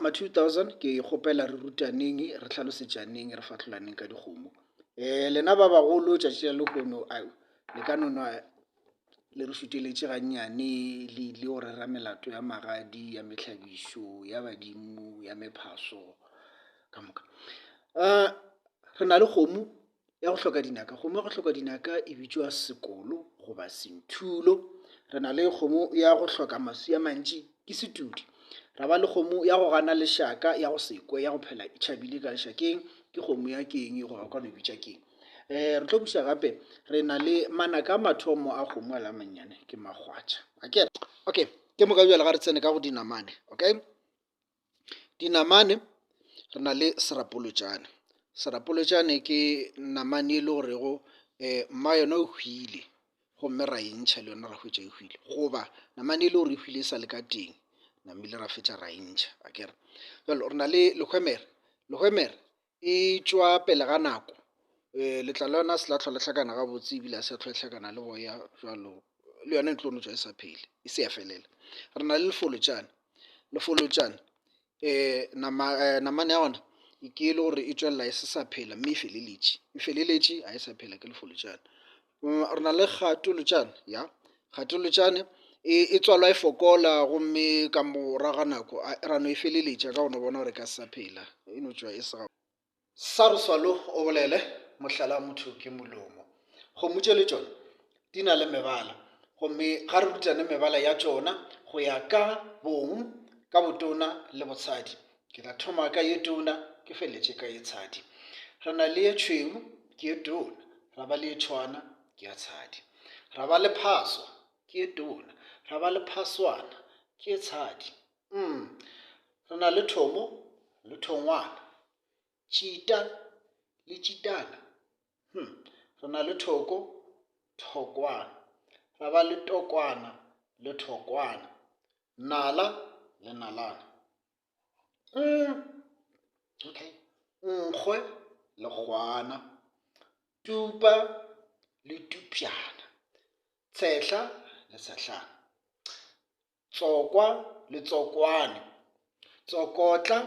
ma 2000 ke kgopela re rutaneng re tlhalosetšaneng re fatlolaneng ka dikgomo lena ba bagolo tšatši la lehono le ka nona le re šuteletše gannyane le go rera melato ya magadi ya mehlabišo ya badimo ya mephaso ka moka re na le kgomo ya go hloka dinaka. Kgomo ya go hloka dinaka e bitšwa sekolo goba senthulo. Re na le kgomo ya go hloka maswi a mantši ke setudi. Ra ba le kgomo ya go gana lešaka ya go sekwe ya go phela e tšhabile ka lešakeng ke kgomo ya keng goba ka no bitša keng. Re tlo buša gape re na le manaka a mathomo a kgomo a la mannyane ke magwatša. Okay, ke moka bjale ga re tsene ka go dinamane. Okay, dinamane re na le serapolotšane. Serapolotšane ke namane e le gorego mma yona o hwile gomme ra e ntšha le yona ra hwetša e hwile goba namane e le gore e hwile e sa le ka teng namile ra fetša ra e ntšha akere. Jalo re na le lehwemere. Lehwemere e tšwa pele ga nako letlalo lona se la tlhola hlakana gabotse ebile a se tlhola hlakana le boya jalo le yona e tlo no tšwa e sa phele e se ya felela. Re na le lefolotšane. Lefolotšane namane ya gona ke le gore e tšwelela e se sa phela mme e feleletše a e sa phela ke lefolotšane. Re na le kgatolotšane. Kgatolotšane e tswalwa e fokola gomme ka moraga nako ra no e feleletša ka gona bona gore ka se sa phela e no tšwa e se ga saroswalo o bolele mohlala motho ke molomo. Kgomo tše le tšona di na le mebala gomme ga re rutane mebala ya tšona go ya ka bong ka botona le botshadi. Ke tla thoma ka ye tona ke feletše ka ye tshadi. Re na le ye tšhweu ke ye tona, ra ba le ye tšhwana ke ya tshadi. Ra ba le phaswa ke ye tona, ra ba le phaswana ke ye tshadi. Re na le thomo le thongwana, tšita le tšitana. Re na le thoko, thokwana, ra ba le tokwana le thokwana, nala le nalana. Okay, nkgwe le kgwana, tupa le tupšana, tshehla le tshehlana, tsokwa le tsokwane, tsokotla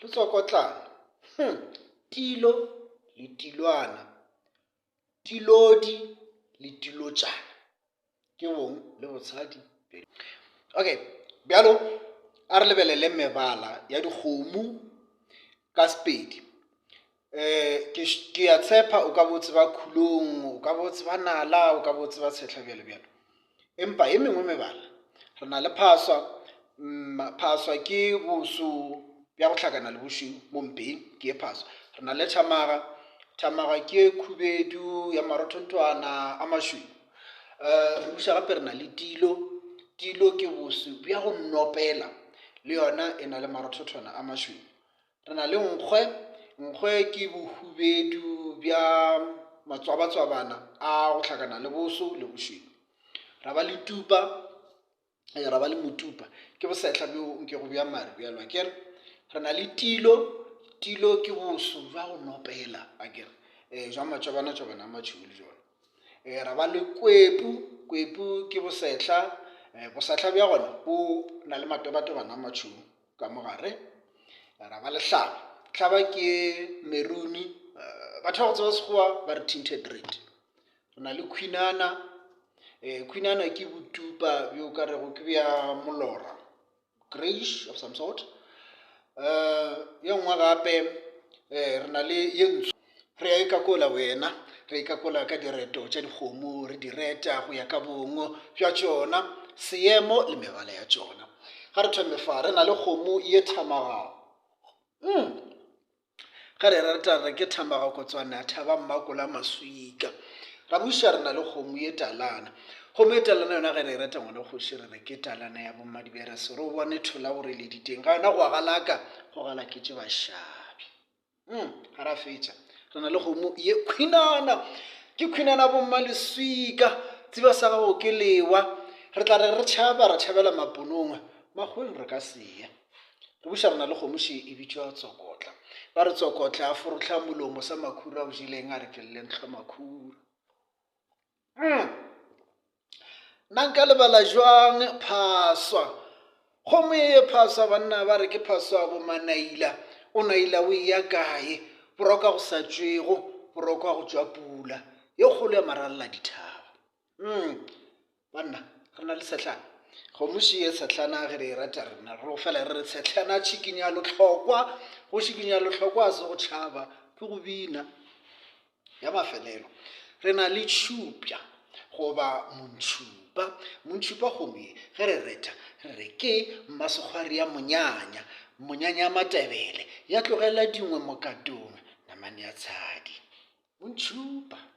le tsokotlana, tilo le tilwana, tilodi le tilotšana ke bong le botshadi. Okay, bjalo a re lebelele mebala ya dikgomo ka Sepedi. Ke a tshepa o ka botse ba khulong, o ka botse ba nala, o ka botse ba tshehla bjalo bjalo. Empa e mengwe mebala re na le phaswa. Phaswa ke boso bja go hlakana le bošweu mo mpeng ke ye phaswa. Re na le thamaga. Thamaga ke ye khubedu ya marothontwana a mašweu. Re buša gape re na le tilo. Tilo ke boso bja go nnopela le yona e na le marothontwana a mašweu. Re na le nkgwe. Nkgwe ke bohubedu bja matswabatswabana a go hlakana le boso le bošweu. Ra ba le tupa, ra ba le motupa ke bosehla bjo nke go bja mare bjalo akere. Re na le tilo. Tilo ke boso bja go nopela akere jwa matšwabanatšwabana a matšheu le jona. Ra ba le kwepu. Kwepu ke bosehla. Bosehla bja gona bo na le matobatobana a matšheu ka mogare. Ra ba le hlaba. Hlaba ke meruni. Batho ba go tseba sekgowa ba re tinted red. Re na le khwinana. Khwinana ke botupa bjo ka rego ke bja molora, grayish of some sort. Ye nngwe gape re na le ye ntsho. Re a ikakola wena, re ikakola ka direto tša dikgomo, re di reta go ya ka bongo bja tšona, seemo le mebala ya tšona. Ga re thome fa re na le kgomo ye thamagago. Ga re rata re ke thamagakotswana thaba mmakola maswika. Ra buša re na le kgomo ye talana. Kgomo ye talana yona ge re reta ngwana kgoši re re ke talana ya bommadibere se re o bone thola gore le diteng ga yona go galaka go galaketše bašabi. Ga ra fetša re na le kgomo ye khwinana. Ke khwinana bommaleswika tseba sa gago ke lewa. Re tla re tšhaba ra tšhabela maponong makgweng re ka seya. Re buša re na le kgomoši e bitšwa tsokotla. Ba re tsokotla a forohla molomo sa makhura o jeleng a re kelele ntlho makhura. Nna nka lebala jwang phaswa. kgomo e phaswa banna ba re ke phaswa bo manaila o naila o ya kae boroka go sa tšwego boroka go tšwa pula ye kgolo ya maralla dithaba. Banna re na le setlhana kgomoši ye setlhana ge re e rata rena re fela re re setlhana tšhikinya lehlokwa go šikinya lehlokwa a se go tšhaba ke go bina. Ya mafelelo re na le tšhupša goba montšhupa. Montšhupa kgomo ye ge re reta re re ke mmasekgwari ya monyanya Matebele ya tlogela dingwe mokatong namane ya tshadi montšhupa.